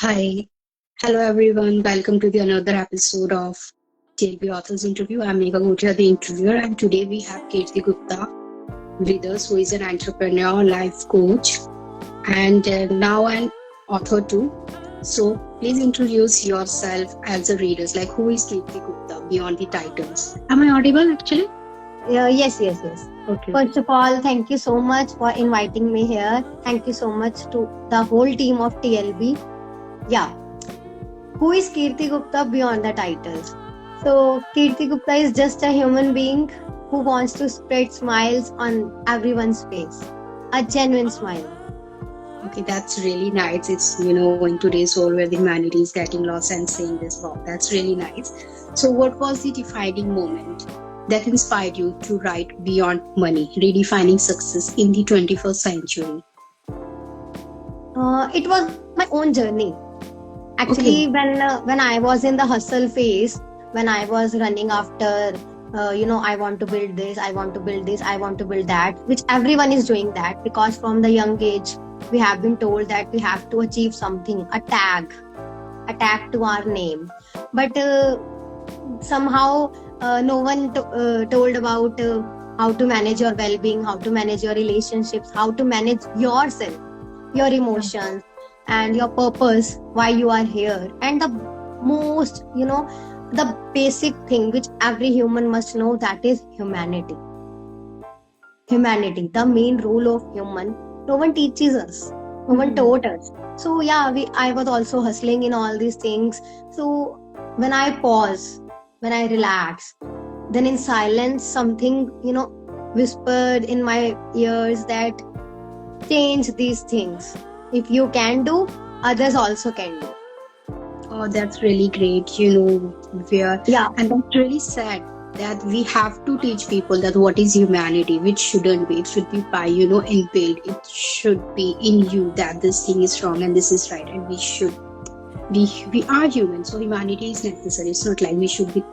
Hi, hello everyone. Welcome to the another episode of TLP Authors Interview. I'm Megha Gotia, the interviewer, and today we have Kirti Gupta with us, who is an entrepreneur, life coach, and now an author too. So please introduce yourself as a readers. Like, who is Kirti Gupta beyond the titles? Am I audible actually? Yes. Okay. First of all, thank you so much for inviting me here. Thank you so much to the whole team of TLB. Yeah. Who is Kirti Gupta beyond the titles? So, Kirti Gupta is just a human being who wants to spread smiles on everyone's face. A genuine smile. Okay, that's really nice. It's, in today's world where the humanity is getting lost and saying this, wow, that's really nice. So, what was the defining moment that inspired you to write Beyond Money, redefining success in the 21st century? It was my own journey. Actually, when I was in the hustle phase, when I was running after, I want to build this, I want to build this, I want to build that, which everyone is doing that because from the young age, we have been told that we have to achieve something, a tag to our name. But somehow, no one told about how to manage your well-being, how to manage your relationships, how to manage yourself, your emotions, and your purpose, why you are here, and the most, the basic thing which every human must know, that is humanity. Humanity, the main role of human. No one teaches us. No one taught us. So yeah, I was also hustling in all these things. So when I pause, when I relax, then in silence something, whispered in my ears that change these things. If you can do, others also can do. Oh, that's really great. And that's really sad that we have to teach people that what is humanity, which shouldn't be. It should be by, inbuilt. It should be in you that this thing is wrong and this is right. And we are human. So humanity is necessary. It's not like we should be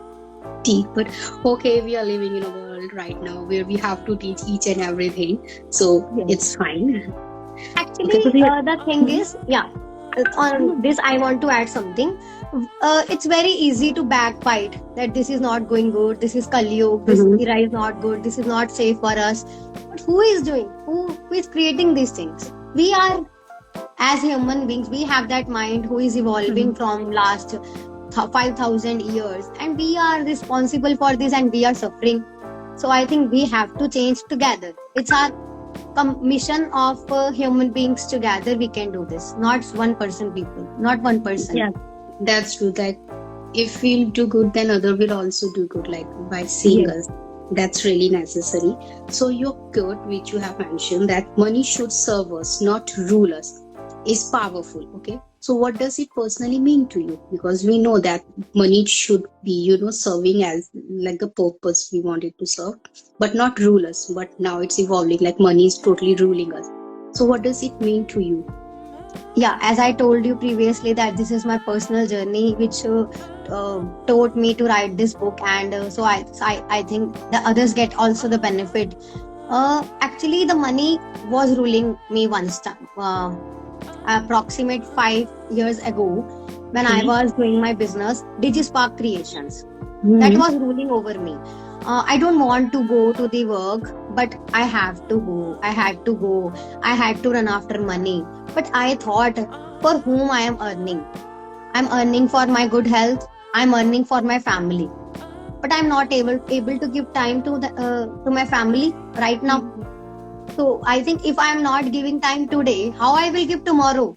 teach, but okay, we are living in a world right now where we have to teach each and everything. So it's fine. Actually, the thing is, on this I want to add something. It's very easy to backbite that this is not going good, this is Kali Yuga, this era is not good, this is not safe for us. But who is doing? Who is creating these things? We are, as human beings, we have that mind who is evolving from last 5,000 years, and we are responsible for this, and we are suffering. So I think we have to change together. It's our mission of human beings. Together we can do this, not one person. Yeah, that's true. That if we'll do good, then other will also do good, like by seeing us. That's really necessary. So your quote, which you have mentioned, that money should serve us, not rule us, is powerful. Okay, so what does it personally mean to you? Because we know that money should be, serving as like the purpose we want it to serve, but not rule us. But now it's evolving, like money is totally ruling us. So what does it mean to you? Yeah, as I told you previously, that this is my personal journey which taught me to write this book, and so I think the others get also the benefit. Actually, the money was ruling me once time, approximate 5 years ago, when I was doing my business, DigiSpark Creations. That was ruling over me. I don't want to go to the work, but I have to go. I had to run after money. But I thought, for whom I am earning? I'm earning for my good health. I'm earning for my family. But I'm not able to give time to my family right now. So I think if I'm not giving time today, how I will give tomorrow?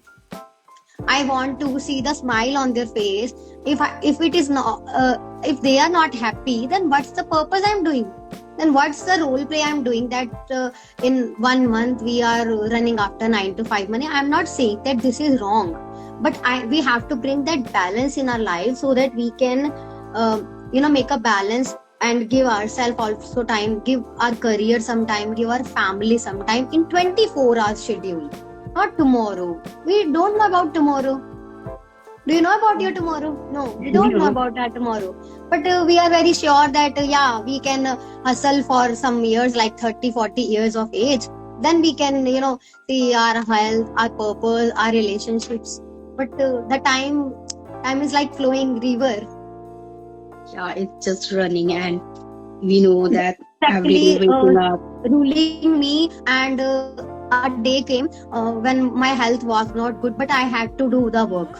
I want to see the smile on their face. If it is not, if they are not happy, then what's the purpose I'm doing? Then what's the role play I'm doing? That in 1 month we are running after 9 to 5 money. I'm not saying that this is wrong, but we have to bring that balance in our life so that we can, make a balance and give ourselves also time, give our career some time, give our family some time in 24 hours schedule. Not tomorrow. We don't know about tomorrow. Do you know about your tomorrow? No, we don't know about that tomorrow. But we are very sure that, we can hustle for some years, like 30, 40 years of age. Then we can, see our health, our purpose, our relationships. but the time is like flowing river. Yeah, it's just running, and we know that every day Actually waking up. ruling me, and a day came when my health was not good, but I had to do the work.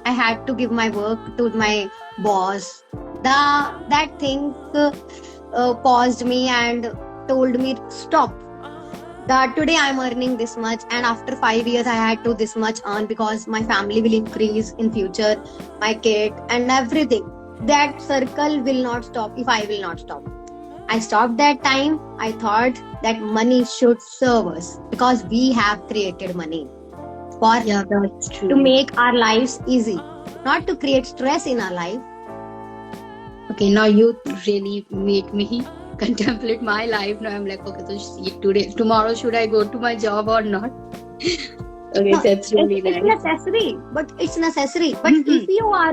I had to give my work to my boss. That thing paused me and told me stop, that today I'm earning this much, and after 5 years I had to this much earn because my family will increase in future, my kid and everything. That circle will not stop if I will not stop. I stopped that time. I thought that money should serve us because we have created money for Yeah, that's to true. make our lives easy, not to create stress in our life. Okay, now you really made me contemplate my life. Now I'm like, okay, so today, tomorrow, should I go to my job or not? Okay, No, that's really it's nice. necessary, but it's necessary. But Mhm. if you are,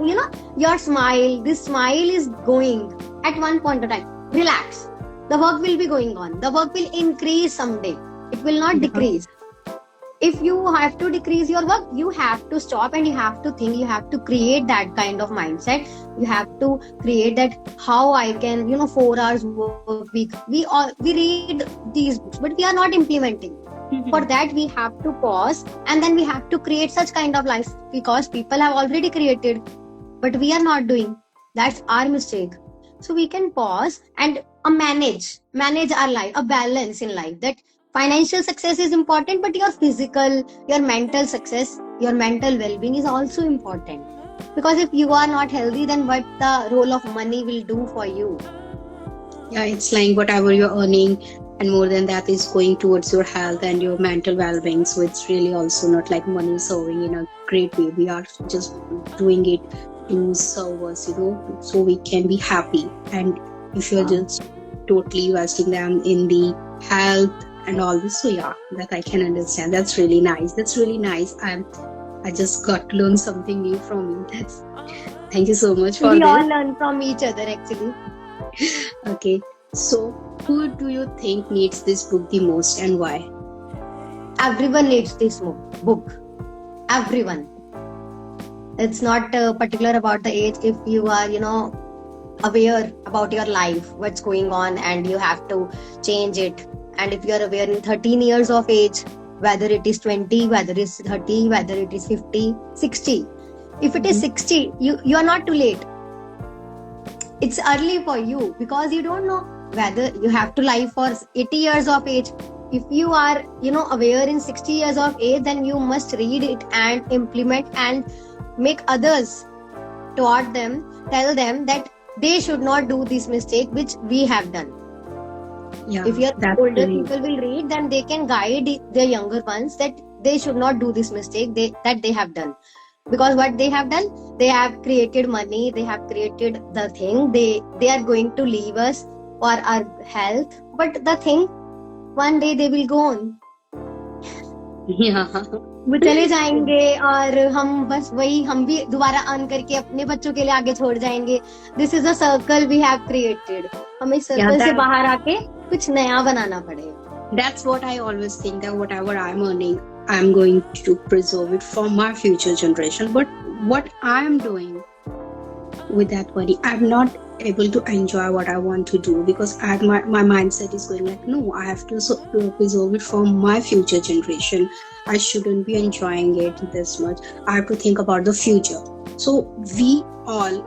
your smile, this smile is going at one point of time. Relax. The work will be going on. The work will increase someday. It will not Yeah, decrease. If you have to decrease your work, you have to stop and you have to think. You have to create that kind of mindset. You have to create that how I can, 4 hours work week. We read these books, but we are not implementing. For that we have to pause, and then we have to create such kind of life because people have already created, but we are not doing. That's our mistake. So we can pause and manage our life, a balance in life, that financial success is important, but your physical, your mental success, your mental well-being is also important, because if you are not healthy, then what the role of money will do for you? yeah, it's like whatever you're earning, and more than that is going towards your health and your mental well-being. So it's really also not like money serving in a great way. We are just doing it to serve us, so we can be happy. And if you're just totally investing them in the health and all this, so yeah, that I can understand. That's really nice. That's really nice. I just got to learn something new from you. Thank you so much for We this. all learn from each other actually. Okay, so who do you think needs this book the most and why? Everyone needs this book. Everyone. It's not particular about the age. If you are, aware about your life, what's going on, and you have to change it. And if you are aware in 13 years of age, whether it is 20, whether it is 30, whether it is 50, 60. If it is 60, you are not too late. It's early for you because you don't know whether you have to live for 80 years of age. If you are, aware in 60 years of age, then you must read it and implement and make others taught them, tell them that they should not do this mistake which we have done. Yeah, If your that's older really, people will read, then they can guide their younger ones that they should not do this mistake that they have done. Because what they have done, they have created money, they have created the thing, they are going to leave us for our health, but the thing one day they will go on. yeah. वो चले जाएंगे और हम बस वही हम भी दोबारा अर्न करके अपने बच्चों के लिए आगे छोड़ जाएंगे. This is a circle we have created. हमें सर्कल से बाहर आके कुछ नया बनाना पड़ेगा. That's what I always think, that whatever I'm earning, I'm going to preserve it for my future generation. But what I'm doing with that money, I'm not able to enjoy what I want to do because my mindset is going like, no, I have to preserve it for my future generation. I shouldn't be enjoying it this much. I have to think about the future. So we all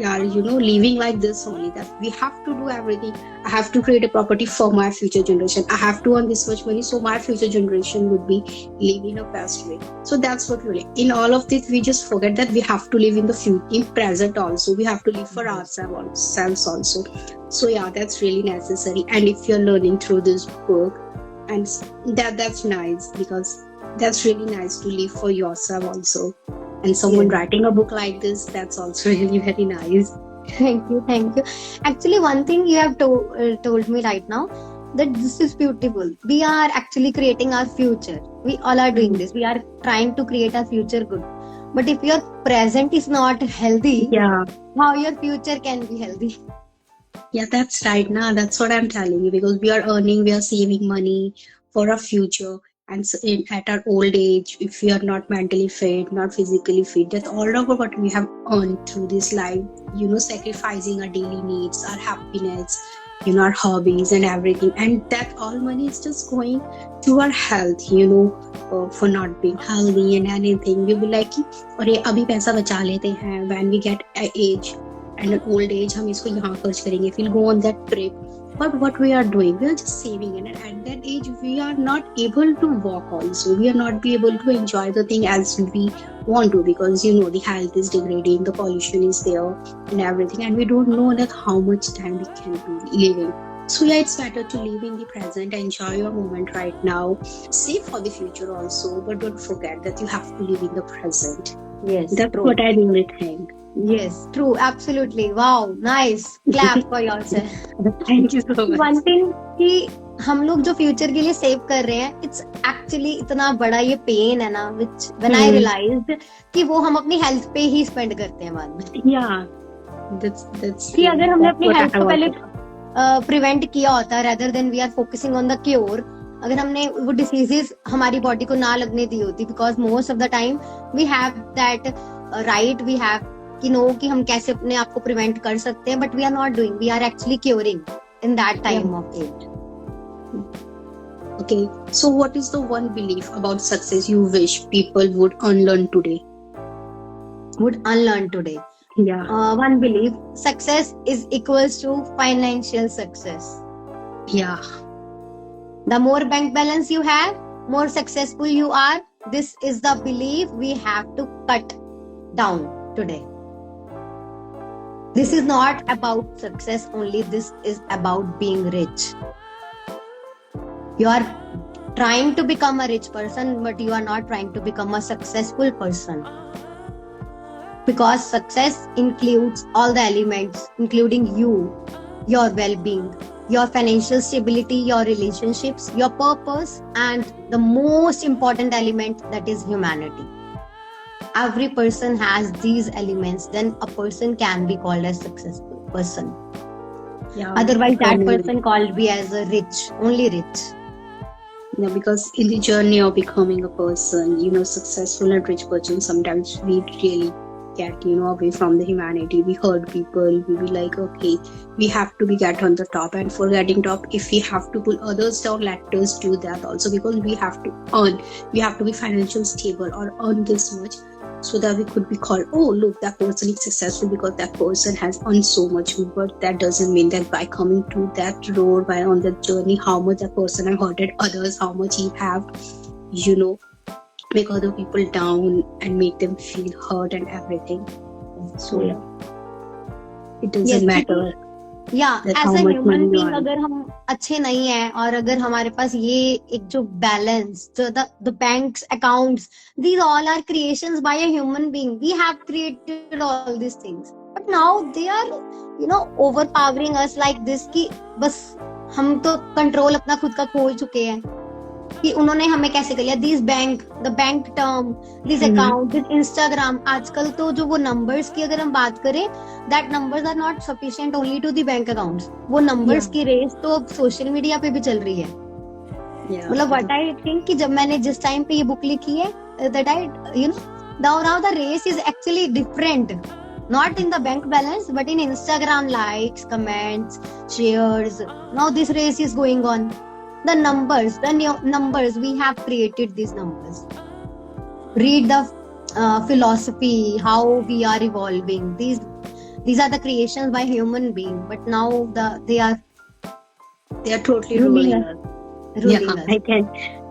are, living like this only, that we have to do everything. I have to create a property for my future generation. I have to earn this much money so my future generation would be live in a best way. So that's what really, in all of this, we just forget that we have to live in the future, in present also. We have to live for ourselves also. So yeah, that's really necessary. And if you're learning through this book, and that's nice, because that's really nice to live for yourself also. And someone writing a book like this, that's also really very nice. Thank you. Actually, one thing you have told me right now, that this is beautiful. We are actually creating our future. We all are doing this. We are trying to create our future good. But if your present is not healthy, how your future can be healthy? Yeah, that's right. Now that's what I'm telling you, because we are earning, we are saving money for our future, And so at our old age, if we are not mentally fit, not physically fit, that's all of what we have earned through this life, sacrificing our daily needs, our happiness, our hobbies and everything. And that all money is just going to our health, for not being healthy and anything. We'll be like, अरे अभी पैसा बचा लेते हैं, when we get age and an old age, हम इसको यहाँ खर्च करेंगे, we'll go on that trip. But what we are doing, we are just saving it, and at that age we are not able to walk also, we are not be able to enjoy the thing as we want to, because the health is degrading, the pollution is there and everything, and we don't know that how much time we can be living. So yeah, it's better to live in the present, enjoy your moment right now, save for the future also, but don't forget that you have to live in the present. Yes, that's true. what I really think. Yes, true, absolutely. Wow, nice. Clap for yourself. Thank you so much. One thing कि हम लोग जो future के लिए save कर रहे हैं, it's actually इतना बड़ा ये पेन है ना, which when I realized कि वो हम अपनी हेल्थ पे ही स्पेंड करते हैं बाद में. Yeah, that's कि अगर हमने अपनी हेल्थ को पहले प्रिवेंट किया होता, rather than we are focusing on the cure, अगर हमने वो डिसीजेस हमारी बॉडी को ना लगने दी होती, because most of the time we have that right, we have कि हम कैसे अपने आप को प्रिवेंट कर सकते हैं, but we are not doing, we are actually curing in that time of age. Okay, so what is the one belief about success you wish people would unlearn today? Yeah. One belief: success is equals to financial success. Yeah. The more bank balance you have, more successful you are. This is the belief we have to cut down today. This is not about success only, this is about being rich. You are trying to become a rich person, but you are not trying to become a successful person. Because success includes all the elements, including you, your well-being, your financial stability, your relationships, your purpose, and the most important element, that is humanity. Every person has these elements, then a person can be called a successful person. Yeah. Otherwise, that person called be as a rich, only rich. Yeah, because in the journey of becoming a person, successful and rich person, sometimes we really get, away from the humanity. We hurt people. We be like, okay, we have to be get on the top, and for getting top, if we have to pull others down, let us do that also, because we have to earn. We have to be financially stable or earn this much, so that we could be called, oh look, that person is successful because that person has earned so much. But that doesn't mean that by coming to that road, by on that journey, how much that person has hurted others, how much he have, make other people down and make them feel hurt and everything. So yeah, it doesn't matter. Yeah, as a human being, अगर हम अच्छे नहीं हैं और अगर हमारे पास ये एक जो बैलेंस, जो the bank's accounts, these all are creations by a human being. We have created all these things, but now they are, overpowering us like this कि बस हम तो कंट्रोल अपना खुद का खो चुके हैं कि उन्होंने हमें कैसे कर लिया. This bank, the bank term, this account, this Instagram. आजकल तो जो वो नंबर्स की अगर हम बात करें, that numbers are not sufficient only to the bank accounts. वो नंबर्स की रेस तो अब सोशल मीडिया पे भी चल रही है. मतलब व्हाट आई थिंक कि जब मैंने जिस टाइम पे ये बुक लिखी है, that I now the race is actually different, not in the bank balance but in Instagram likes, comments, shares. Now this race is going on. The numbers, we have created these numbers. Read the philosophy, how we are evolving. These are the creations by human being, but now they are totally ruling us.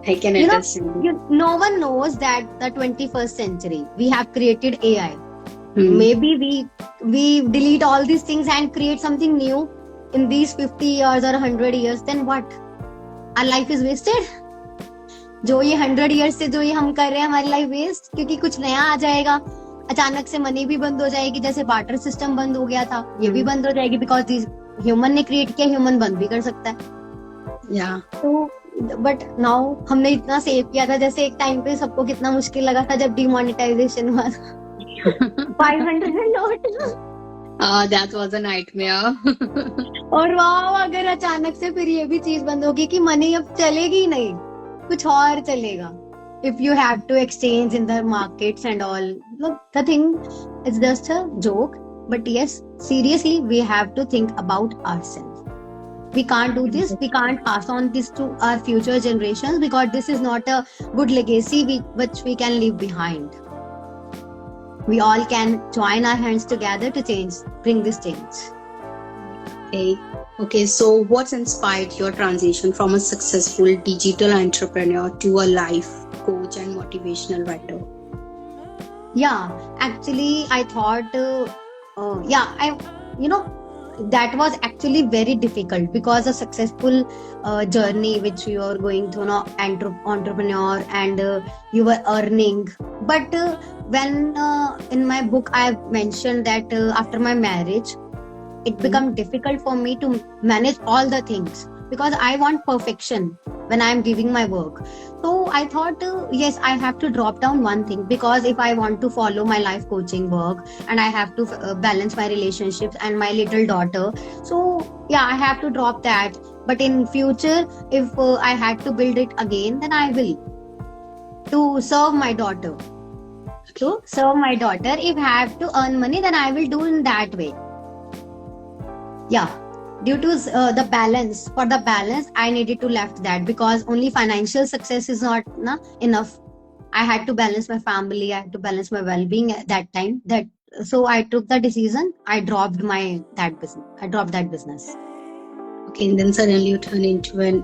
I can understand. No one knows that the 21st century we have created AI. Maybe we delete all these things and create something new in these 50 years or 100 years. Then what? Our life is wasted. जो ये 100 years से जो ये हम कर रहे हैं, हमारी लाइफ वेस्ट, क्योंकि कुछ नया आ जाएगा. अचानक से मनी भी बंद हो जाएगी, जैसे बार्टर सिस्टम बंद हो गया था, ये भी बंद हो जाएगी, बिकॉज ह्यूमन ने क्रिएट किया, ह्यूमन बंद भी कर सकता है. तो बट नाउ हमने इतना सेव किया था, जैसे एक टाइम पे सबको कितना मुश्किल लगा था जब डिमोनेटाइजेशन हुआ था. 500 note. That was a nightmare. और वाह, अगर अचानक से फिर ये भी चीज बंद होगी कि मनी अब चलेगी ही नहीं. कुछ और चलेगा. If you have to exchange in the markets and all, look, the thing is just a joke. But yes, seriously, we have to think about ourselves. We can't do this. We can't pass on this to our future generations because this is not a good legacy which we can leave behind. We all can join our hands together to bring this change. Okay, so what's inspired your transition from a successful digital entrepreneur to a life coach and motivational writer? Yeah, actually, I thought, that was actually very difficult because a successful journey which you are going through, entrepreneur, and you were earning. But when in my book I mentioned that after my marriage, it became difficult for me to manage all the things because I want perfection when I am giving my work. So I thought, yes, I have to drop down one thing because if I want to follow my life coaching work and I have to balance my relationships and my little daughter, so yeah, I have to drop that. But in future, if I had to build it again, then I will to serve my daughter. To serve my daughter, if I have to earn money, then I will do in that way. Yeah, due to the balance, for the balance, I needed to left that because only financial success is not enough. I had to balance my family. I had to balance my well-being at that time. So I took the decision. I dropped that business. I dropped that business. Okay, and then suddenly you turn into an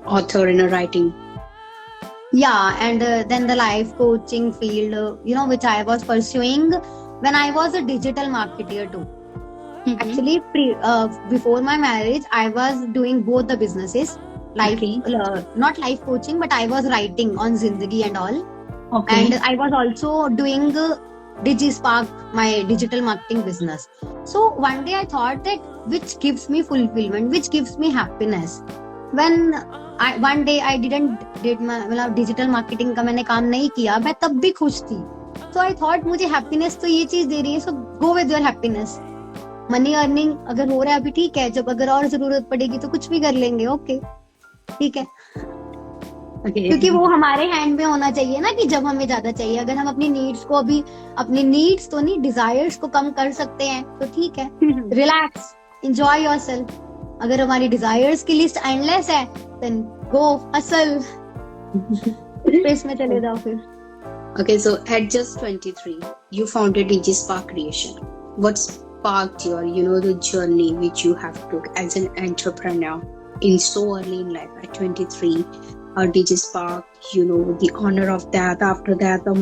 author in a writing. Yeah, and then the life coaching field, which I was pursuing when I was a digital marketer too. Actually, before my marriage, I was doing both the businesses, not life coaching, but I was writing on Zindagi and all. Okay. And I was also doing DigiSpark, my digital marketing business. So one day I thought that which gives me fulfillment, which gives me happiness. When one day I did my digital marketing का मैंने काम नहीं किया, मैं तब भी खुश थी. So I thought मुझे happiness तो ये चीज दे रही है, so go with your happiness. Money earning अगर हो रहा है अभी ठीक है, जब अगर और जरूरत पड़ेगी तो कुछ भी कर लेंगे. ओके, ठीक है. क्योंकि वो हमारे हैंड में होना चाहिए ना कि जब हमें ज्यादा चाहिए. अगर हम अपनी नीड्स को अभी अपनी नीड्स तो नहीं, डिजायर्स को कम कर सकते हैं तो ठीक है. Relax, enjoy yourself. अगर हमारी डिजायर्स की लिस्ट एंडलेस है, देन गो हसल, स्पेस में चले जाओ फिर. Okay, so at just 23, you founded DigiSpark Creation. What sparked your, the journey which you have took as an entrepreneur in so early in life at 23? DigiSpark, the honor of that. After that, the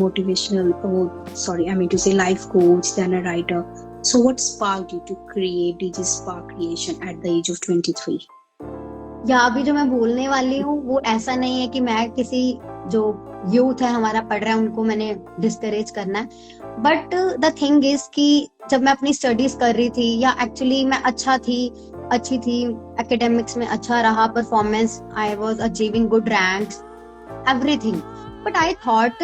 life coach, then a writer. So what sparked you to create DigiSpark Creation at the age of 23? या अभी जो मैं बोलने वाली हूँ वो ऐसा नहीं है कि मैं किसी जो यूथ है हमारा पढ़ रहा है उनको मैंने डिस्करेज करना है. बट द थिंग इज कि जब मैं अपनी स्टडीज कर रही थी, या एक्चुअली मैं अच्छी थी एकेडमिक्स में, अच्छा रहा performance, I was achieving good ranks, everything. But I thought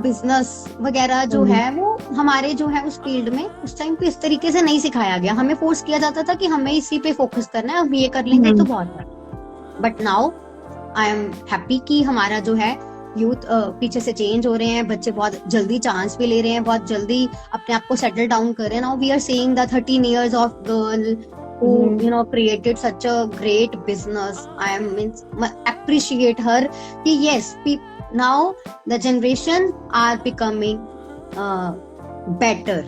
business वगैरह जो है वो हमारे जो है उस फील्ड में उस टाइम पे इस तरीके से नहीं सिखाया गया. हमें फोर्स किया जाता था कि हमें इसी पे फोकस करना है, हम ये कर लेंगे तो बहुत है. But now I am happy कि हमारा जो है यूथ पीछे से चेंज हो रहे हैं. बच्चे बहुत जल्दी चांस भी ले रहे हैं, बहुत जल्दी अपने आप को सेटल डाउन कर रहे हैं. Now we are seeing the 13 years of girl who created such a great business. I appreciate her. Yes, now the generation are becoming better.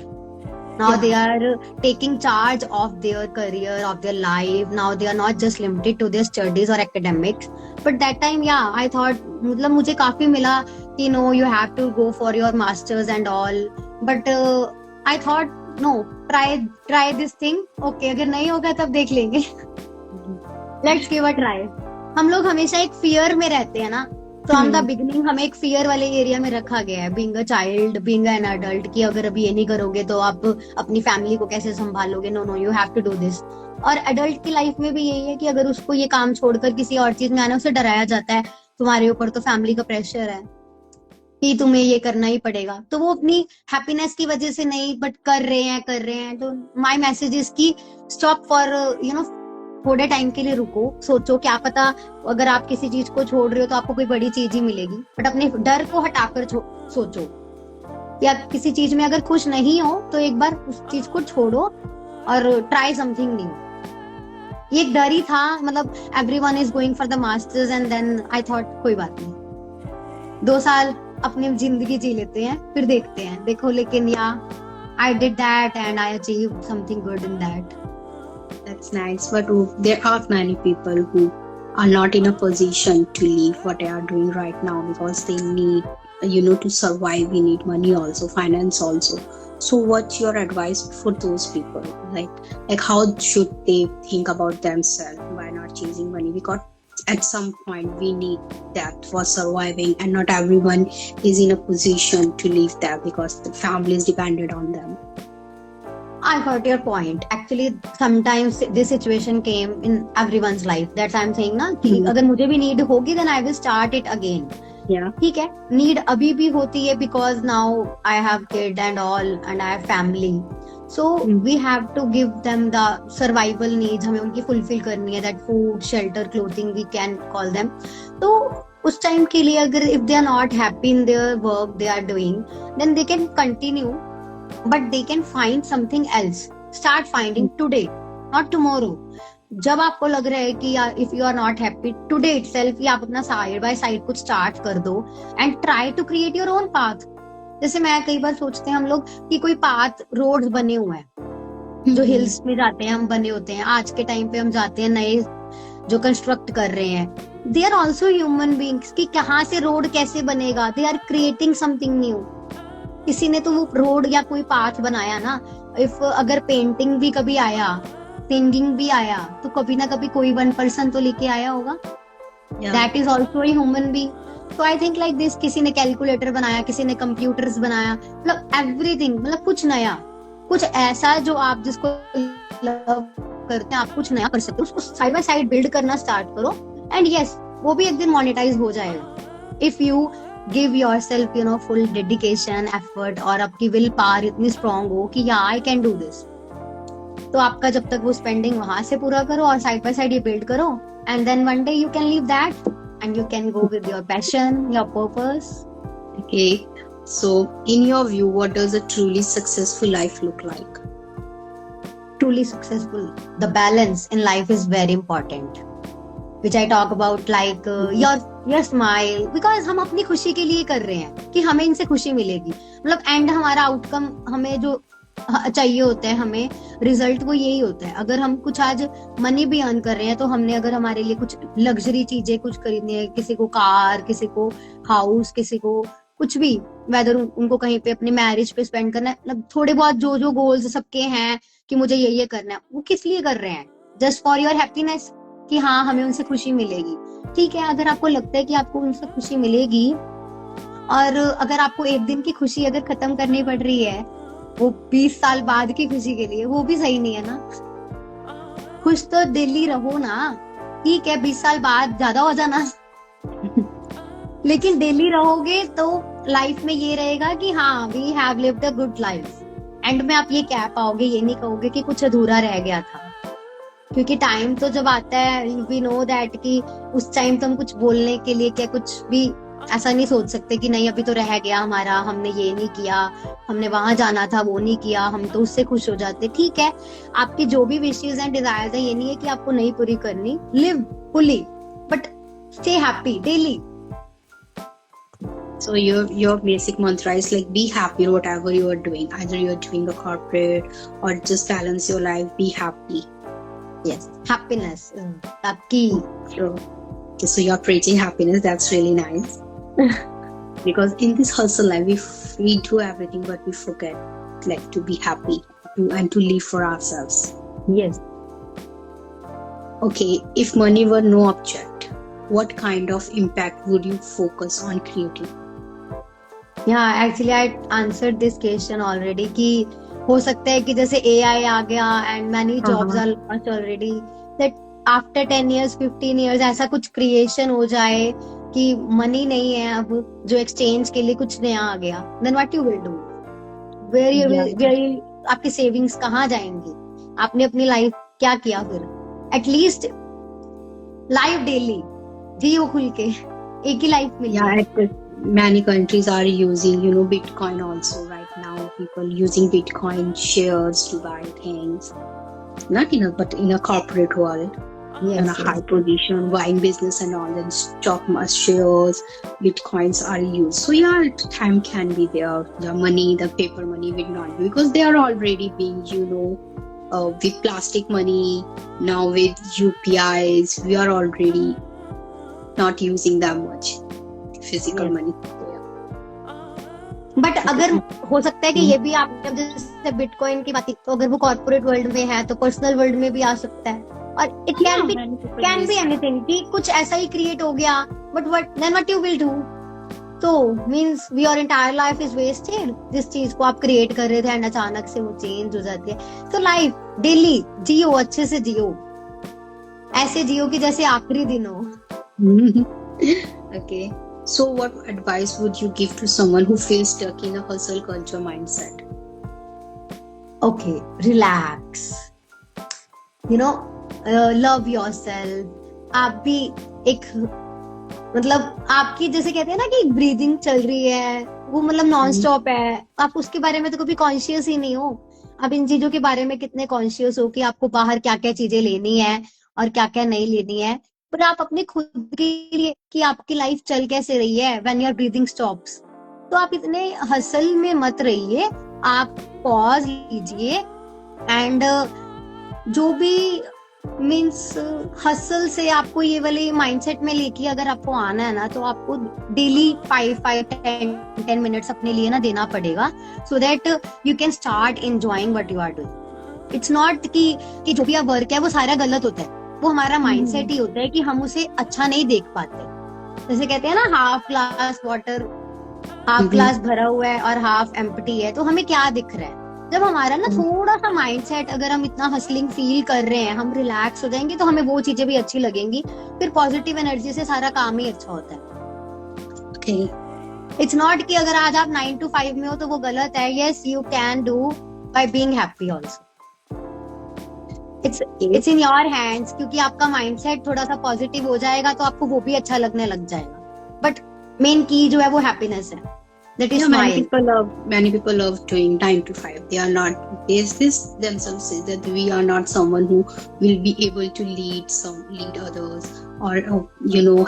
Now they are taking charge of their career, of their life. Now they are not just limited to their studies or academics. But that time, I thought, मतलब मुझे काफी मिला कि no, you have to go for your masters and all. But I thought, no, try this thing. Okay, अगर नहीं होगा तब देख लेंगे. Let's give a try. हम लोग हमेशा एक fear में रहते हैं ना. फ्रॉम द बिगिनिंग हमें एक फियर वाले एरिया में रखा गया है, being a child, being an adult, कि अगर अभी ये नहीं करोगे तो आप अपनी फैमिली को कैसे संभालोगे. No, you have to do this. और अडल्ट की लाइफ में भी यही है कि अगर उसको ये काम छोड़कर किसी और चीज में आना, उसे डराया जाता है, तुम्हारे ऊपर तो फैमिली का प्रेशर है कि तुम्हें ये करना ही पड़ेगा. तो वो अपनी हैप्पीनेस की वजह से नहीं, बट कर रहे हैं. तो माई मैसेज इज की स्टॉप फॉर थोड़े टाइम के लिए रुको, सोचो, क्या पता अगर आप किसी चीज को छोड़ रहे हो तो आपको कोई बड़ी चीज ही मिलेगी, बट अपने डर को हटाकर सोचो, या किसी चीज में अगर खुश नहीं हो तो एक बार उस चीज को छोड़ो और ट्राई समथिंग न्यू। ये एक डर ही था, मतलब everyone is going for the masters and then I thought कोई बात नहीं, 2 साल अपनी जिंदगी जी लेते हैं फिर देखते हैं। देखो, लेकिन या I did that and I achieved something good in that. That's nice, but there are many people who are not in a position to leave what they are doing right now because they need, to survive. We need money also, finance also. So, what's your advice for those people? Like how should they think about themselves by not chasing money? Because at some point we need that for surviving, and not everyone is in a position to leave that because the family is dependent on them. I got your point. Actually, sometimes this situation came in everyone's life. That's I'm saying ना कि अगर मुझे भी need होगी then I will start it again. Yeah. ठीक है, need अभी भी होती है because now I have kid and all and I have family. So we have to give them the survival needs. हमें उनकी fulfill करनी है, that food, shelter, clothing we can call them. तो उस time के लिए अगर if they are not happy in their work they are doing, then they can continue. But they can find something else. Start finding today, not tomorrow. जब आपको लग रहा है कि if you are not happy today itself, या आप अपना side by side कुछ start कर दो and try to create your own path. जैसे मैं कई बार सोचते हैं हम लोग कि कोई path, roads बने हुए हैं जो hills में जाते हैं, हम बने होते हैं, आज के टाइम पे हम जाते हैं नए जो कंस्ट्रक्ट कर रहे हैं, they are also human beings कि कहाँ से रोड कैसे बनेगा, they are creating something new. किसी ने तो वो रोड या कोई पाथ बनाया ना। इफ अगर पेंटिंग भी कभी आया, सिंगिंग भी आया, तो कभी ना कभी कोई 1 पर्सन तो लेके आया होगा। That is also a human being. तो आई थिंक लाइक दिस, किसी ने कैलकुलेटर बनाया, किसी ने कंप्यूटर्स बनाया, मतलब एवरीथिंग, मतलब कुछ नया, कुछ ऐसा जो आप जिसको लव करते हैं, आप कुछ नया कर सकते हो, उसको साइड बाय साइड बिल्ड करना स्टार्ट करो एंड यस, वो भी एक दिन मोनेटाइज हो जाएगा। If you give yourself full dedication, effort, और आपकी विल पावर इतनी स्ट्रॉन्ग हो कि या आई कैन डू दिस, तो आपका जब तक वो स्पेंडिंग वहां से पूरा करो और साइड बाय साइड ये बिल्ड करो and then one day you can leave that and you can go with your passion, your purpose. Okay, so in your view, what does a truly successful life look like? Truly successful, the balance in life is very important, which I talk about, like your smile, because हम अपनी खुशी के लिए कर रहे हैं कि हमें इनसे खुशी मिलेगी, मतलब एंड हमारा आउटकम, हमें जो चाहिए होता है, हमें रिजल्ट वो यही होता है। अगर हम कुछ आज मनी भी अर्न कर रहे हैं तो हमने अगर हमारे लिए कुछ लग्जरी चीजें कुछ खरीदनी है, किसी को कार, किसी को हाउस, किसी को कुछ भी, वेदर उनको कहीं पे अपने मैरिज पे स्पेंड करना है, मतलब थोड़े बहुत जो जो गोल्स सबके हैं कि मुझे ये करना है, वो किस लिए कर रहे हैं? जस्ट फॉर योर हैप्पीनेस, कि हाँ हमें उनसे खुशी मिलेगी। ठीक है, अगर आपको लगता है कि आपको उनसे खुशी मिलेगी और अगर आपको एक दिन की खुशी अगर खत्म करनी पड़ रही है वो 20 साल बाद की खुशी के लिए, वो भी सही नहीं है ना। खुश तो डेली रहो ना, ठीक है 20 साल बाद ज्यादा हो जाना लेकिन डेली रहोगे तो लाइफ में ये रहेगा कि हाँ we have lived a good life. End में आप ये कह पाओगे, ये नहीं कहोगे कि कुछ अधूरा रह गया था, क्योंकि टाइम तो जब आता है वी नो दैट कि उस टाइम तो हम कुछ बोलने के लिए क्या कुछ भी ऐसा नहीं सोच सकते कि नहीं अभी तो रह गया हमारा, हमने ये नहीं किया, हमने वहां जाना था वो नहीं किया, हम तो उससे खुश हो जाते। ठीक है, आपकी जो भी विशेस एंड डिजायर्स है, ये नहीं है कि आपको नहीं पूरी करनी, live fully but stay happy daily. So your basic mantra is like be happy whatever you are doing, either you are doing a corporate or just balance your life, be happy. Yes, happiness the key. So you're preaching happiness, that's really nice. Because in this hustle life we do everything but we forget like to be happy and to live for ourselves. Yes. Okay, if money were no object, what kind of impact would you focus on creating? Yeah, actually I answered this question already कि हो सकता है कि जैसे AI आ गया and many jobs are lost already, that after 10 years 15 years ऐसा कुछ creation हो जाए कि मनी नहीं है अब, जो exchange के लिए कुछ नया आ गया, then what you will do? Where आपकी savings कहाँ जाएंगी? आपने अपनी life क्या किया फिर? एटलीस्ट लाइव डेली जियो खुल के, एक ही लाइफ मिली Yeah, है. many countries are using, Bitcoin also right now. People using Bitcoin shares to buy things, not but in a corporate world, in a Yes, high yes. position, buying business and all, then stock shares, Bitcoins are used. So yeah, time can be there. The money, the paper money will not be, because they are already being, with plastic money, now with UPIs, we are already not using that much physical Yes. money. But अगर हो सकता है कि ये भी आपने जैसे bitcoin की बात की, तो अगर वो कॉर्पोरेट वर्ल्ड में है तो पर्सनल वर्ल्ड में भी आ सकता है. और इट कैन बी एनीथिंग कि कुछ ऐसा ही क्रिएट हो गया, but what you will do. तो means your entire life is wasted. जिस चीज को आप क्रिएट कर रहे थे एंड अचानक से वो चेंज हो जाती है. तो लाइफ डेली जियो, अच्छे से जियो, ऐसे जियो कि जैसे आखिरी दिन हो. Okay. So what advice would you give to someone who feels stuck in a hustle culture mindset? Okay, relax. Love yourself. आप भी एक मतलब आपकी जैसे कहते हैं ना कि ब्रीदिंग चल रही है, वो मतलब नॉन स्टॉप है. आप उसके बारे में तो कभी कॉन्शियस ही नहीं हो. आप इन चीजों के बारे में कितने कॉन्शियस हो कि आपको बाहर क्या क्या चीजें लेनी है और क्या क्या नहीं लेनी है. पर आप अपने खुद के लिए कि आपकी लाइफ चल कैसे रही है व्हेन योर ब्रीदिंग स्टॉप्स. तो आप इतने हसल में मत रहिए. आप पॉज लीजिए एंड जो भी मीन्स हसल से आपको ये वाले माइंडसेट में लेके अगर आपको आना है ना, तो आपको डेली 5-10 मिनट्स अपने लिए ना देना पड़ेगा, so that you can start enjoying what you are doing. It's not कि जो भी वर्क है वो सारा गलत होता है. वो हमारा माइंडसेट ही होता है कि हम उसे अच्छा नहीं देख पाते. जैसे कहते हैं ना, half glass water, half glass भरा हुआ है और हाफ एम्प्टी है, तो हमें क्या दिख रहा है. जब हमारा ना थोड़ा सा माइंडसेट, अगर हम इतना हसलिंग फील कर रहे हैं, हम रिलैक्स हो जाएंगे, तो हमें वो चीजें भी अच्छी लगेंगी. फिर पॉजिटिव एनर्जी से सारा काम ही अच्छा होता है. इट्स नॉट कि अगर आज आप 9 to 5 में हो तो वो गलत है. Yes, you can do by being happy also. It's in your hands. क्योंकि आपका माइंडसेट थोड़ा सा पॉजिटिव हो जाएगा तो आपको वो भी अच्छा लगने लग जाएगा. बट मेन की जो है वो हैप्पीनेस है. That is many people love doing 9 to 5. They are not, this themselves say that we are not someone who will be able to lead others, or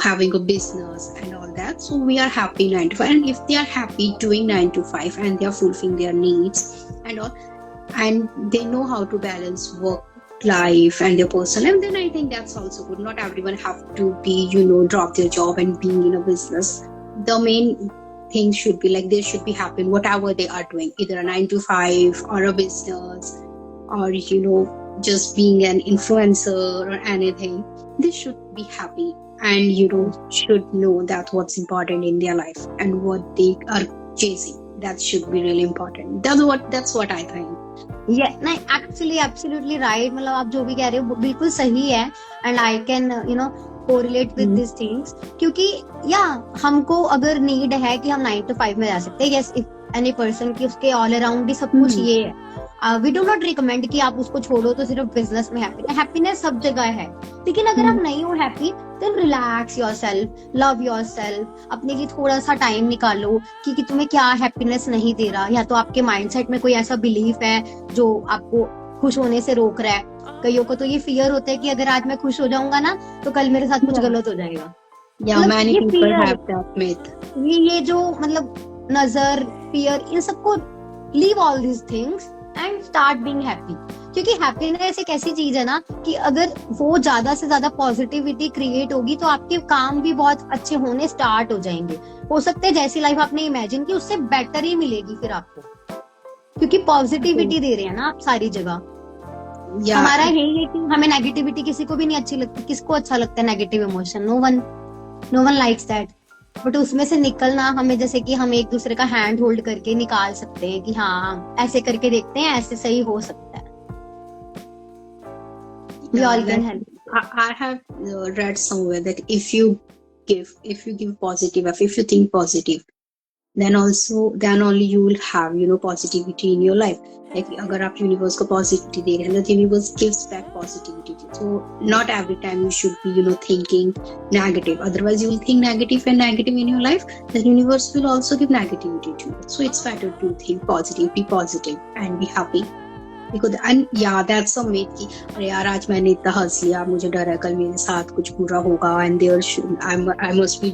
having a business and all that. So we are happy 9 to 5, and if they are happy doing 9 to 5 and they are fulfilling their needs and all, and they know how to balance work life and their personal, and then I think that's also good. Not everyone have to be drop their job and being in a business. The main things should be like, they should be happy in whatever they are doing, either a 9 to 5 or a business, or just being an influencer or anything. They should be happy, and should know that what's important in their life and what they are chasing. That should be really important. That's what I think. Yeah, नहीं, actually absolutely right. मतलब आप जो भी कह रहे हो बिल्कुल सही है. And I can correlate with these things. क्योंकि हमको अगर नीड है कि हम 9 to 5 में जा सकते हैं, yes, if any person की उसके ऑल अराउंड ही सब कुछ ये है, वी डू नॉट रिकमेंड कि आप उसको छोड़ो तो सिर्फ बिजनेस में हैप्पीनेस सब जगह है. लेकिन अगर आप नहीं हो happy, then relax yourself, love yourself. अपने लिए थोड़ा सा टाइम निकालो कि तुम्हें क्या हैप्पीनेस नहीं दे रहा. या तो आपके माइंडसेट में कोई ऐसा बिलीफ है जो आपको खुश होने से रोक रहा है. कईयों को तो ये फियर होता है कि अगर आज मैं खुश हो जाऊंगा ना तो कल मेरे साथ कुछ गलत हो जाएगा. Many people have that myth. ये जो मतलब नजर, फियर, इन सबको leave all these things and start being happy. क्योंकि हैप्पीनेस एक ऐसी चीज है ना कि अगर वो ज्यादा से ज्यादा पॉजिटिविटी क्रिएट होगी तो आपके काम भी बहुत अच्छे होने स्टार्ट हो जाएंगे. हो सकता है जैसी लाइफ आपने इमेजिन की उससे बेटर ही मिलेगी फिर आपको, क्योंकि पॉजिटिविटी दे रहे हैं ना आप सारी जगह. हमारा यही है कि हमें नेगेटिविटी किसी को भी नहीं अच्छी लगती. किसको अच्छा लगता है negative emotion? No one likes that. But उसमें से निकलना हमें, जैसे कि हम एक दूसरे का हैंड होल्ड करके निकाल सकते हैं कि हाँ ऐसे करके देखते हैं, ऐसे सही हो सकता है. We all can help. I have read somewhere that if you give positive, if you think positive, then only you will have, positivity in your life. Like अगर आप universe को positivity दे रहे हैं, the universe gives back positivity. So not every time you should be, thinking negative. Otherwise you will think negative and negative in your life. The universe will also give negativity to you. So it's better to think positive, be positive, and be happy. Because and yeah, that's a myth कि अरे यार आज मैंने इतना हंस लिया, मुझे डर है कल मेरे साथ कुछ बुरा होगा, and I must be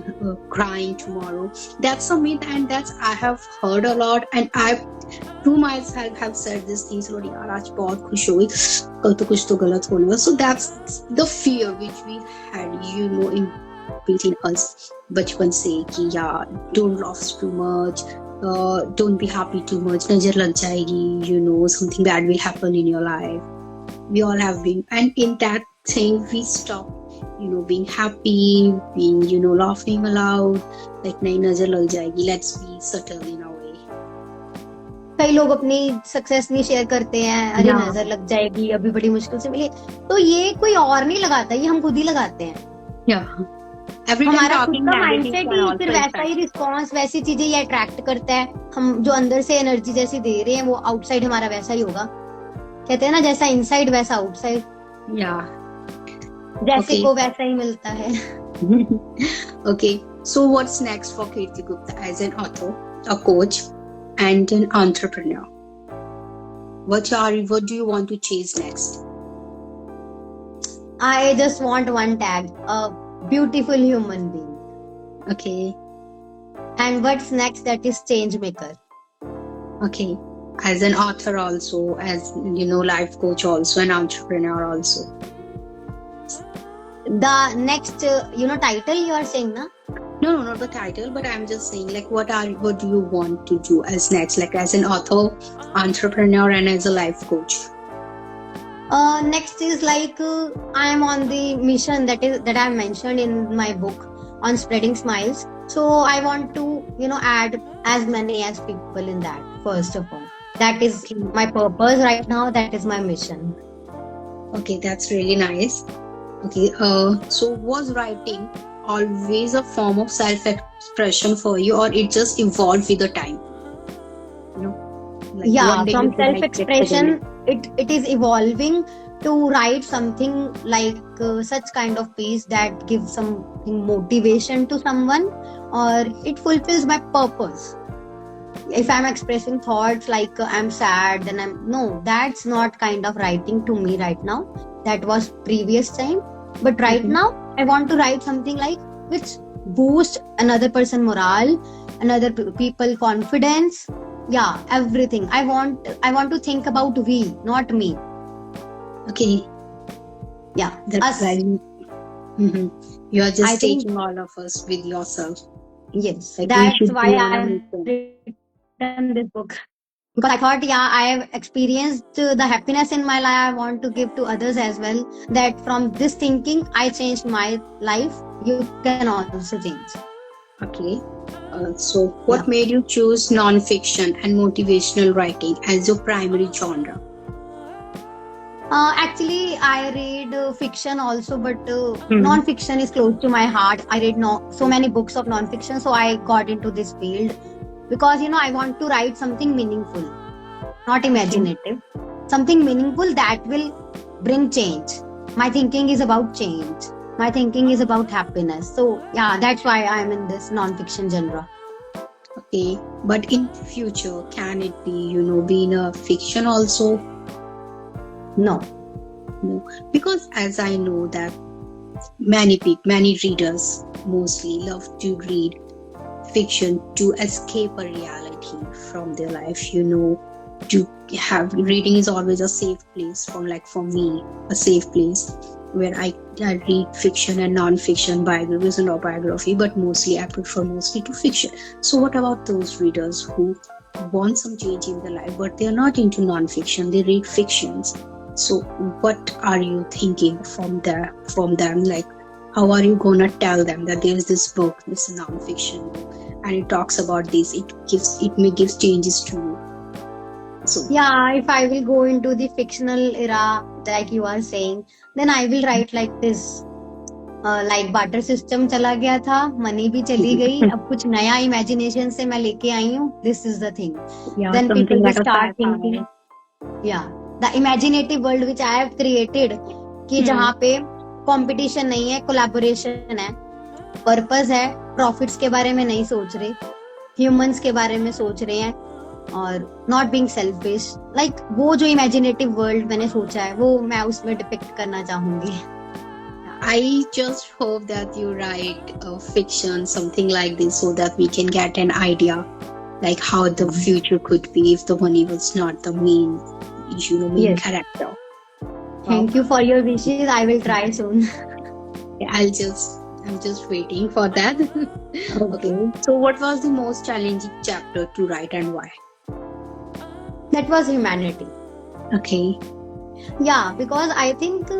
crying tomorrow. That's a myth, and that's I have heard a lot, and I to myself have said these things. Lord, यार आज बहुत खुश हुई, कल तो कुछ तो गलत होने. So that's the fear which we had, in between us बचपन से कि yeah, don't laugh too much. Don't be happy too much, najar lag jayegi, something bad will happen in your life. We all have been, and in that thing we stop, being happy, being, laughing aloud, like nahi najar lag jayegi, let's be subtle in a way. कई लोग अपनी success नहीं share करते हैं, अरे Yeah. नजर लग जाएगी, अभी बड़ी मुश्किल से मिली, तो ये कोई और नहीं लगाता, ये हम खुद ही लगाते हैं. Yeah. Every time हमारा खुद talking का negative mindset can he also फिर वैसा impact. ही रिस्पॉन्स, वैसी चीजें ये अट्रैक्ट करता है. हम जो अंदर से एनर्जी जैसी दे रहे हैं वो आउटसाइड हमारा वैसा ही होगा. कहते हैं ना, जैसा इनसाइड वैसा आउटसाइड, Yeah. जैसे Okay. को वैसा ही मिलता है. Okay, so what's next for Kirti Gupta as an author, a coach, and an entrepreneur? What do you want to chase next? I just want one tag, a beautiful human being. Okay, And what's next, that is change maker. okay. As an author also, as life coach also, an entrepreneur also. The next, title you are saying, na? No, not the title, but I'm just saying, like, what do you want to do as next, like as an author, entrepreneur, and as a life coach? Next is like I am on the mission that I mentioned in my book on spreading smiles. So I want to add as many as people in that. First of all, that is my purpose right now. That is my mission. Okay, that's really nice. Okay, so was writing always a form of self-expression for you, or it just evolved with the time? Like Yeah, one day from you feel like self-expression, it is evolving to write something like such kind of piece that gives something motivation to someone, or it fulfills my purpose. If I'm expressing thoughts like I'm sad, then that's not kind of writing to me right now. That was previous time. But right Mhm. now, I want to write something like which boosts another person morale, another people confidence. Yeah, everything. I want to think about we, not me. Okay, Yeah, that's us. very. Mhm. You are I just think- taking all of us with yourself. Yes, Like we that's should why be on I a have mission. written this book. Because I thought, I have experienced the happiness in my life. I want to give to others as well. That from this thinking, I changed my life. You can also change. Okay. So, what made you choose non-fiction and motivational writing as your primary genre? Actually, I read fiction also, but Mhm. non-fiction is close to my heart. I read so many books of non-fiction, so I got into this field because I want to write something meaningful, not imaginative, something meaningful that will bring change. My thinking is about change. My thinking is about happiness. So yeah, that's why I'm in this non-fiction genre. Okay, but in future, can it be, be in a fiction also? No. Because as I know that many readers mostly love to read fiction to escape a reality from their life, to have reading is always a safe place for me, a safe place where I read fiction and non-fiction, biographies and autobiography, but mostly I prefer to fiction. So what about those readers who want some change in their life, but they are not into non-fiction, they read fictions? So what are you thinking from them? Like, how are you gonna tell them that there is this book, this non-fiction book, and it talks about this, it may give changes to you? So Yeah, if I will go into the fictional era, like you are saying, then I will write like this. Like barter system चला गया था, money भी चली गई, अब कुछ नया imagination से मैं लेके आई हूँ, this is the thing. Yeah, Then something people will like a start sci-fi. thinking, yeah, the imaginative world which I have created, कि जहाँ पे कंपटीशन नहीं है, कोलैबोरेशन है, पर्पस है, प्रॉफिट्स के बारे में नहीं सोच रहे, ह्यूमंस के बारे में सोच रहे हैं, और नॉट बीइंग सेल्फिश. लाइक वो जो इमेजिनेटिव वर्ल्ड मैंने सोचा है वो मैं उसमें डिपिक्ट करना चाहूंगी. I just hope that you write a fiction, something like this, so that we can get an idea, like how the future could be if the money was not the main, main Yes. character. Thank you for your wishes. I will try soon. I'm just waiting for that. Okay. So, what was the most challenging chapter to write and why? That was humanity. Okay. Yeah, because I think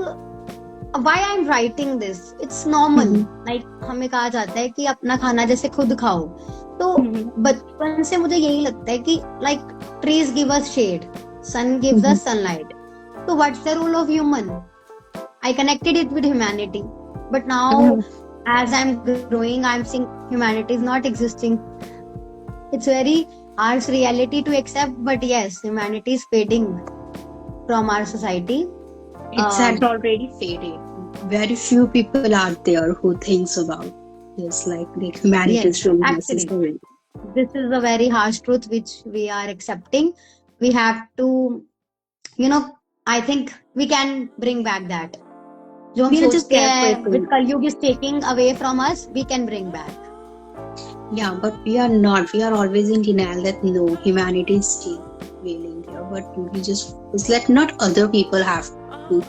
why I'm writing this, it's normal. Like हमें कहा जाता है कि अपना खाना जैसे खुद खाओ, तो बचपन से मुझे यही लगता है कि like trees give us shade, sun gives us sunlight. So what's the role of human? I connected it with humanity, but now as I'm growing, I'm seeing humanity is not existing. It's very harsh reality to accept, but yes, humanity is fading from our society. It's had already faded. Very few people out there who thinks about this, like humanity Yes, is really actually. necessary. This is a very harsh truth which we are accepting. We have to, I think we can bring back that. जो हम We are just सोचते that हैं person. with Kalyug is taking away from us, we can bring back. Yeah, but we are not. We are always in denial that no, humanity is still failing there. But we just let not other people have to.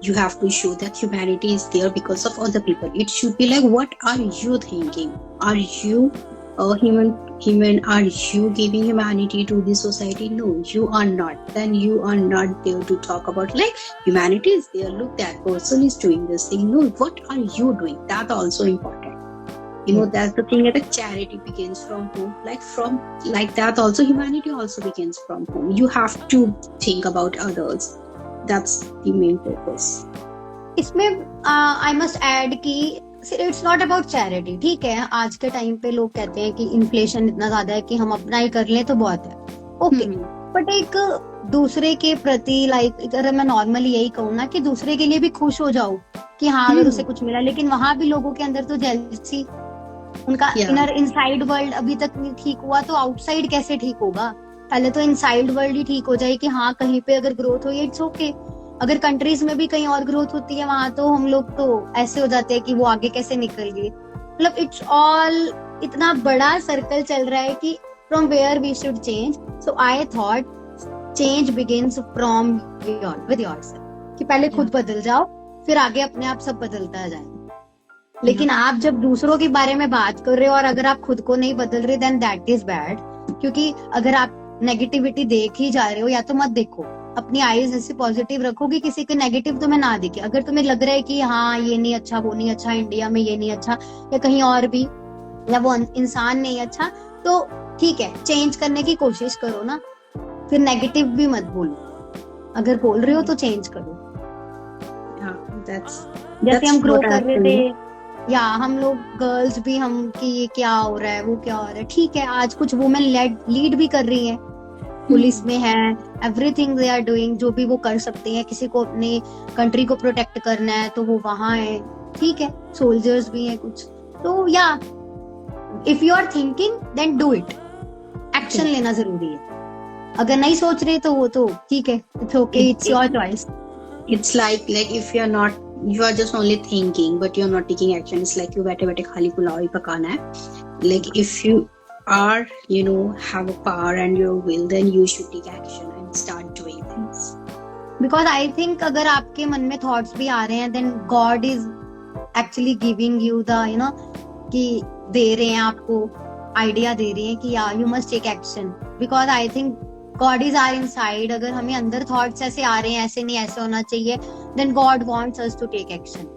You have to show that humanity is there because of other people. It should be like, what are you thinking? Are you a human? Are you giving humanity to the society? No, you are not. Then you are not there to talk about like humanity is there. Look, that person is doing this thing. No, what are you doing? That also important. That's the thing, that charity begins from home. Like that also humanity also begins from home. You have to think about others. That's the main purpose. इसमें I must add कि it's not about charity. ठीक है, आज के time पे लोग कहते हैं कि इन्फ्लेशन इतना ज्यादा है कि हम अपना ही कर लें तो बहुत है. ओके, बट एक दूसरे के प्रति लाइक अगर मैं नॉर्मली यही कहूँ ना कि दूसरे के लिए भी खुश हो जाओ कि हाँ अगर उसे कुछ मिला, लेकिन वहां भी लोगों के अंदर तो जेलसी, उनका इनर इनसाइड वर्ल्ड अभी तक नहीं ठीक हुआ, तो आउटसाइड कैसे ठीक होगा? पहले तो इनसाइड वर्ल्ड ही ठीक हो जाए कि हाँ कहीं पे अगर ग्रोथ हो, इट्स ओके. अगर कंट्रीज में भी कहीं और ग्रोथ होती है, वहां तो हम लोग तो ऐसे हो जाते हैं कि वो आगे कैसे निकल गए. मतलब इट्स ऑल इतना बड़ा सर्कल चल रहा है कि from where we should change. So I thought change begins from with yourself, कि पहले खुद बदल जाओ, फिर आगे अपने आप सब बदलता जाए. लेकिन आप जब दूसरों के बारे में बात कर रहे हो और अगर आप खुद को नहीं बदल रहे, देन दैट इज बैड. क्योंकि अगर आप नेगेटिविटी देख ही जा रहे हो, या तो मत देखो, अपनी आईज ऐसे पॉजिटिव रखो कि किसी के नेगेटिव तुम्हें ना दिखे. अगर तुम्हें लग रहा है कि हाँ ये नहीं अच्छा, वो नहीं अच्छा, इंडिया में ये नहीं अच्छा, या कहीं और भी, या वो इंसान नहीं अच्छा, तो ठीक है, चेंज करने की कोशिश करो ना. फिर नेगेटिव भी मत बोलो, अगर बोल रहे हो तो चेंज करो. जैसे हम ग्रो कर रहे थे, या हम लोग गर्ल्स भी, हम कि ये क्या हो रहा है, वो क्या हो रहा है, ठीक है, आज कुछ वुमेन लीड भी कर रही हैं, पुलिस में है, एवरीथिंग दे आर डूइंग, जो भी वो कर सकते हैं. किसी को अपनी कंट्री को प्रोटेक्ट करना है तो वो वहां है, ठीक है, सोल्जर्स भी हैं कुछ. तो या if you are thinking then do it. Action लेना जरूरी है. अगर नहीं सोच रहे तो वो तो ठीक है, it's okay, it's your choice. It's like if you are not, you are just only thinking but you are not taking action. It's like you बैठे खाली पुलाव ही पकाना है. Like if you are have a power and your will, then you should take action and start doing things. Because I think अगर आपके मन में thoughts भी आ रहे हैं, then God is actually giving you the कि दे रहे हैं आपको, आइडिया दे रहे हैं कि you must take action. Because I think God is our inside. अगर हमें अंदर thoughts ऐसे आ रहे हैं, ऐसे नहीं, ऐसे होना चाहिए, then God wants us to take action.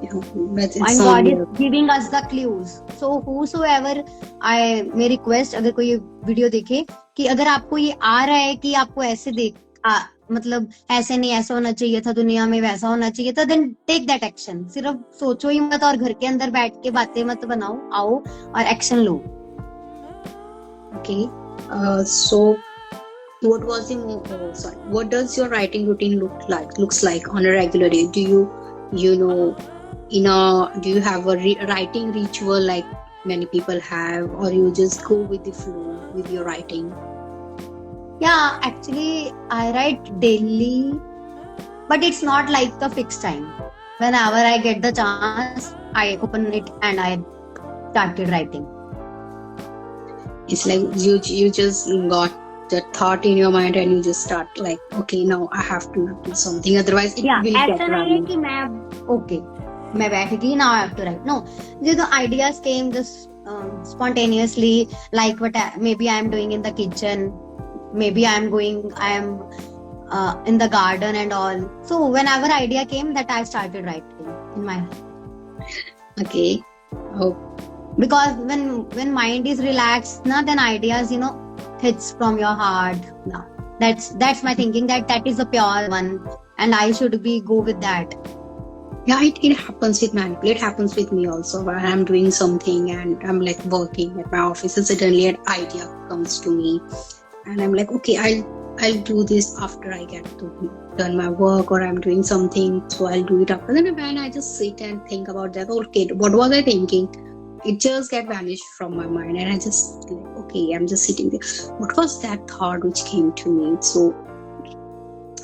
And God is giving us the clues. So whosoever may request, अगर कोई वीडियो देखे, कि अगर आपको ये आ रहा है कि आपको ऐसे मतलब ऐसे नहीं, ऐसा होना चाहिए था, दुनिया में वैसा होना चाहिए था, देन टेक दैट एक्शन. सिर्फ सोचो ही मत और घर के अंदर बैठ के बातें मत बनाओ, आओ और action low. Okay. So what was the sorry, what does your writing routine looks like on a regular day? Do you know do you have a writing ritual like many people have, or you just go with the flow with your writing? Yeah, actually, I write daily, but it's not like a fixed time. Whenever I get the chance, I open it and I started writing. It's like you just got the thought in your mind and you just start like, okay, now I have to do something, otherwise it will get ऐसा नहीं है running. कि मैं बैठ गई, now I have to write. No, the ideas came just spontaneously, like maybe I am doing in the kitchen, maybe I am in the garden and all. So whenever idea came, that I started writing in my head. Okay. Oh, Because when mind is relaxed, then ideas hits from your heart. No, that's my thinking, that is the pure one, and I should go with that. yeah, it happens with many people. It happens with me also, where I'm doing something and I'm like working at my office and suddenly an idea comes to me and I'm like, okay, I'll do this after I get to done my work, or I'm doing something, so I'll do it after. Then when I just sit and think about that, okay, what was I thinking? It just get vanished from my mind, and I just like, okay, I'm just sitting there. What was that thought which came to me? So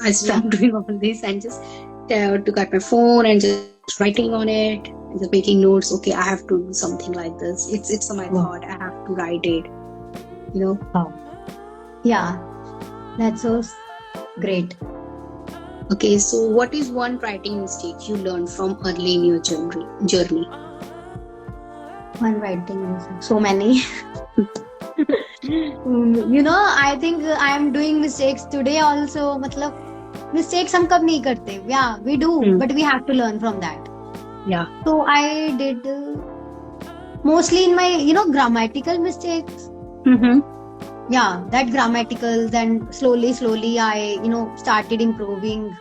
I stopped doing all this and just took out my phone and just writing on it, and just making notes. Okay, I have to do something like this. It's my thought. I have to write it. Yeah, that's so great. Okay, so what is one writing mistake you learned from early in your journey? One writing mistake. So many. I think I am doing mistakes today also. मतलब mistakes हम कब नहीं करते? Yeah, we do, but we have to learn from that. Yeah. So I did mostly in my grammatical mistakes. Mm-hmm. Yeah, that grammatical. Then slowly I started improving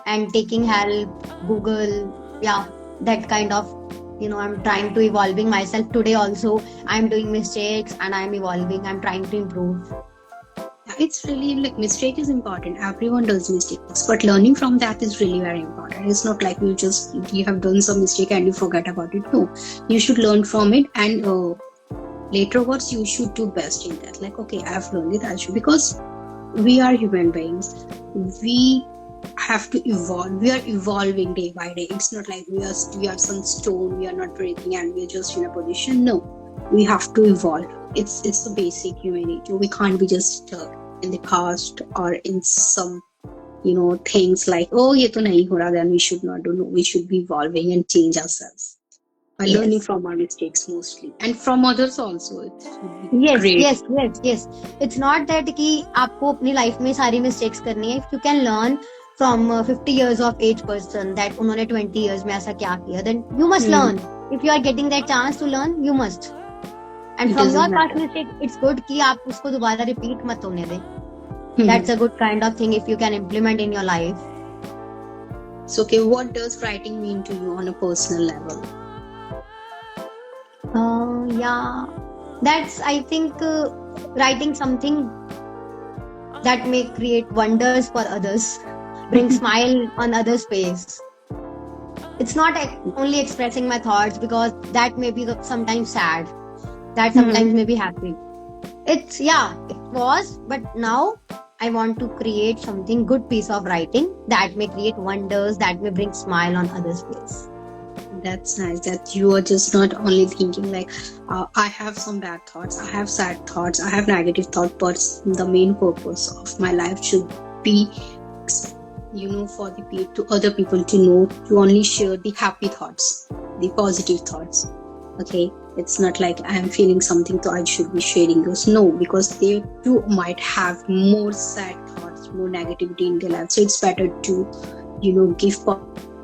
and taking help, Google. Yeah, that kind of. I'm trying to evolving myself today also. I'm doing mistakes and I'm evolving. I'm trying to improve. It's really like mistake is important. Everyone does mistakes, but learning from that is really very important. It's not like you have done some mistake and you forget about it. No, you should learn from it, and laterwards you should do best in that. Like, okay, I have learned it, I should, because we are human beings. We have to evolve. We are evolving day by day. It's not like we are some stone, we are not breathing and we're just in a position. No, we have to evolve. It's the basic humanity. We can't be just stuck in the past or in some things like, oh, ye to nahi ho raha, then we should not do. No, we should be evolving and change ourselves by learning from our mistakes mostly, and from others also. It's great. Yes. It's not that कि आपको अपनी life में सारी mistakes करनी है. If you can learn from 50 years of age person that उन्होंने 20 years में ऐसा क्या किया, then you must learn. If you are getting that chance to learn, you must. And from your past mistake, it's good कि आप उसको दोबारा repeat मत होने दें. That's a good kind of thing if you can implement in your life. So, okay, what does writing mean to you on a personal level? Yeah, that's, I think, writing something that may create wonders for others, bring smile on others' face. It's not only expressing my thoughts, because that may be sometimes sad, that sometimes may be happy. It was, but now I want to create something good piece of writing that may create wonders, that may bring smile on others' face. That's nice that you are just not only thinking like, I have some bad thoughts, I have sad thoughts, I have negative thoughts, but the main purpose of my life should be, for to other people to know, to only share the happy thoughts, the positive thoughts. Okay, it's not like I am feeling something, so I should be sharing those. No, because they too might have more sad thoughts, more negativity in their life. So it's better to, give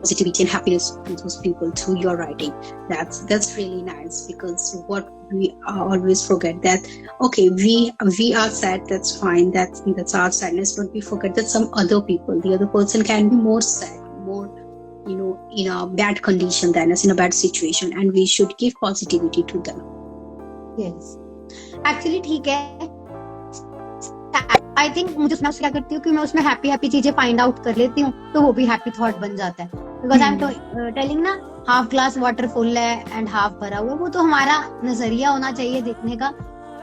positivity and happiness to those people through your writing. That's really nice, because what we always forget that, okay, we are sad, that's fine, that's our sadness, but we forget that some other people, the other person can be more sad, more, in a bad condition than us, in a bad situation, and we should give positivity to them. Yes. Actually ठीक है. I think मुझे मैं उससे क्या करती हूँ कि मैं उसमें हैप्पी चीजें फाइंड आउट कर लेती हूँ, तो वो भी हैप्पी थॉट बन जाता है. बिकॉज आई एम टेलिंग ना, हाफ ग्लास वाटर फुल है एंड हाफ भरा हुआ है, वो तो हमारा नजरिया होना चाहिए देखने का.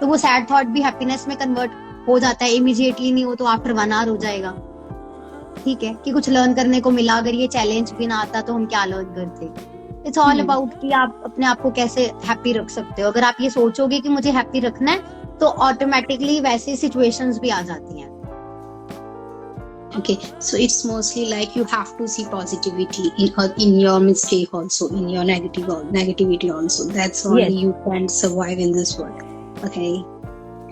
तो वो सैड थॉट भी हैप्पीनेस में कन्वर्ट हो जाता है. इमीडिएटली नहीं हो तो आफ्टर 1 hour हो जाएगा. ठीक है कि कुछ लर्न करने को मिला. अगर ये चैलेंज भी ना आता तो हम क्या लर्न करते. इट्स ऑल अबाउट कि आप अपने आप को कैसे हैप्पी रख सकते हो. अगर आप ये सोचोगे कि मुझे हैप्पी रखना है, तो ऑटोमेटिकली वैसी सिचुएशंस भी आ जाती हैं. Okay, so it's mostly like you have to see positivity in your mistake also, in your negativity also. That's only Yes. you can survive in this world. Okay.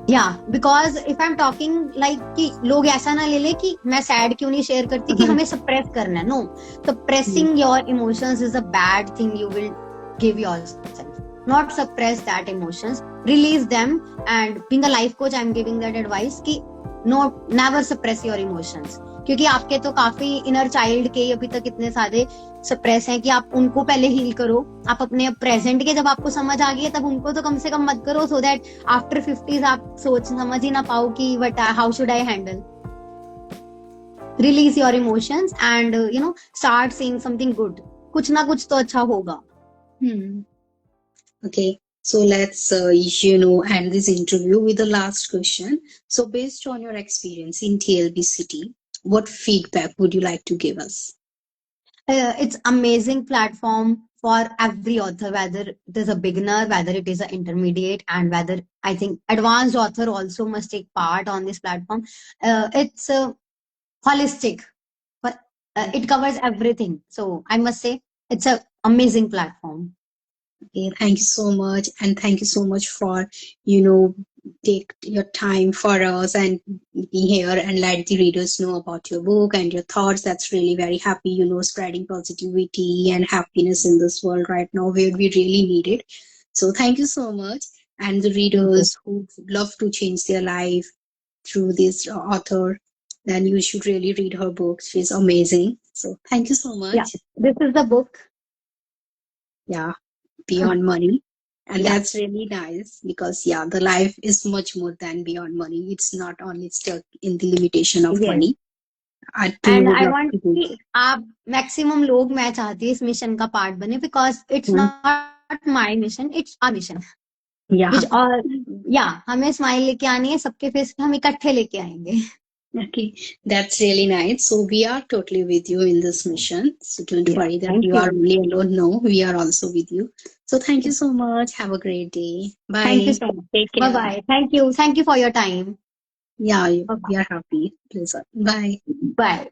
Yeah, because if I'm talking like कि लोग ऐसा ना ले ले कि मैं sad क्यों नहीं शेयर करती, कि हमें सप्रेस करना है. No, suppressing your emotions is a bad thing you will give yourself. Not suppress that emotions, release them. And being a life coach, I'm giving that advice कि never suppress your emotions. क्योंकि आपके तो काफी inner child के अभी तक इतने सारे सप्रेस हैं कि आप उनको पहले हील करो. आप अपने प्रेजेंट के जब आपको समझ आ गई है, तब उनको तो कम से कम मत करो, सो दैट आफ्टर 50s आप समझ ही ना पाओ कि but how should I handle. Release your emotions and start seeing something good. कुछ ना कुछ तो अच्छा होगा. Okay, so let's end this interview with the last question. So based on your experience in TLB City, what feedback would you like to give us? It's amazing platform for every author, whether it is a beginner, whether it is an intermediate, and whether I think advanced author also must take part on this platform. It's holistic, but it covers everything. So I must say it's an amazing platform. Okay, thank you so much, and thank you so much for take your time for us and be here and let the readers know about your book and your thoughts. That's really very happy, spreading positivity and happiness in this world right now where we really need it. So thank you so much. And the readers who would love to change their life through this author, then you should really read her book. She's amazing. So thank you so much. Yeah, this is the book. Yeah, Beyond Money. And that's really nice, because the life is much more than beyond money. It's not only stuck in the limitation of money. And I want कि आप maximum लोग, मैं चाहती हूँ इस mission का part बने, because it's not my mission, it's our mission. हमें स्माइल लेके आनी है, सबके फेस पे हम इकट्ठे लेके आएंगे. Okay, that's really nice. So we are totally with you in this mission. So don't worry that you are really alone. No, we are also with you. So thank you so much. Have a great day. Bye. Thank you so much. Take care. Bye-bye. Thank you. Thank you for your time. Yeah, we are happy. Please. Bye. Bye.